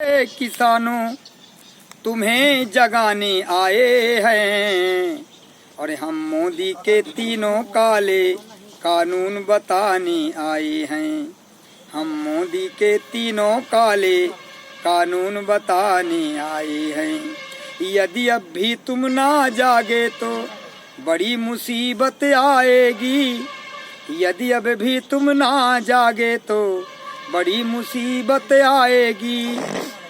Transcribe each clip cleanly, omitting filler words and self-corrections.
किसानों तुम्हें जगाने आए हैं और हम मोदी के तीनों काले कानून बताने आए हैं। हम मोदी के तीनों काले कानून बताने आए हैं। यदि अब भी तुम ना जागे तो बड़ी मुसीबत आएगी। यदि अब भी तुम ना जागे तो बड़ी मुसीबत आएगी।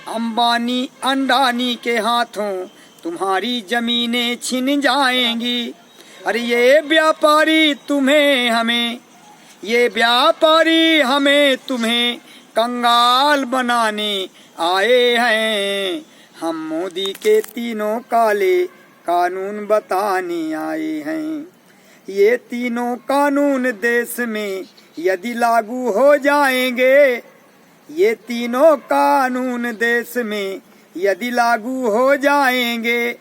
अंबानी अंडानी के हाथों तुम्हारी जमीनें छिन जाएंगी। अरे ये व्यापारी तुम्हें हमें, ये व्यापारी हमें तुम्हें कंगाल बनाने आए हैं। हम मोदी के तीनों काले कानून बताने आए हैं। ये तीनों कानून देश में यदि लागू हो जाएंगे, ये तीनों कानून देश में यदि लागू हो जाएंगे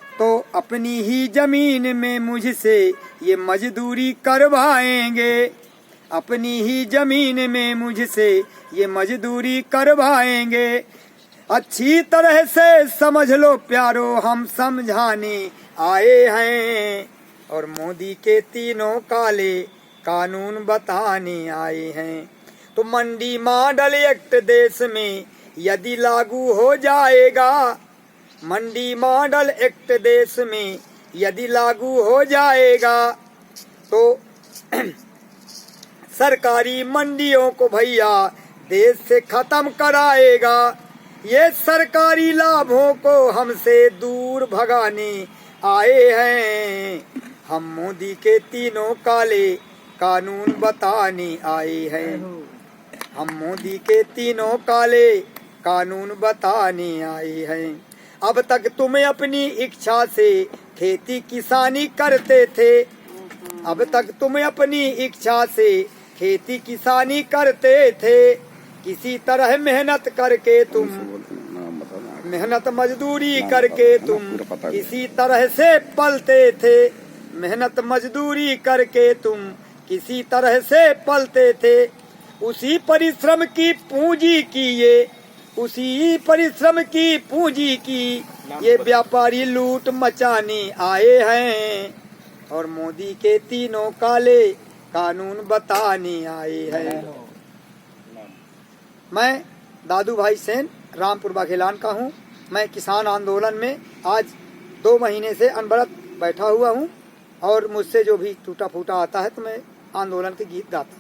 तो अपनी ही जमीन में मुझसे ये मजदूरी करवाएंगे। अपनी ही जमीन में मुझसे ये मजदूरी करवाएंगे। अच्छी तरह से समझ लो प्यारो, हम समझाने आए हैं और मोदी के तीनों काले कानून बताने आए हैं। तो मंडी मॉडल एक्ट देश में यदि लागू हो जाएगा, मंडी मॉडल एक्ट देश में यदि लागू हो जाएगा तो सरकारी मंडियों को भैया देश से खत्म कराएगा। ये सरकारी लाभों को हमसे दूर भगाने आए हैं। हम मोदी के तीनों काले कानून बताने आए हैं। हम मोदी के तीनों काले कानून बताने आए हैं। अब तक तुम अपनी इच्छा से खेती किसानी करते थे। अब तक तुम अपनी इच्छा से खेती किसानी करते थे। किसी तरह मेहनत करके तुम, मेहनत मजदूरी करके तुम किसी तरह से पलते थे। मेहनत मजदूरी करके तुम किसी तरह से पलते थे। उसी परिश्रम की पूंजी की ये, उसी परिश्रम की पूंजी की ये व्यापारी लूट मचाने आए हैं और मोदी के तीनों काले कानून बताने आए हैं। मैं दादू भाई सेन रामपुर बाघेलान का हूँ। मैं किसान आंदोलन में आज 2 महीने से अनवरत बैठा हुआ हूँ और मुझसे जो भी टूटा फूटा आता है तो मैं आंदोलन के गीत गाता हूँ।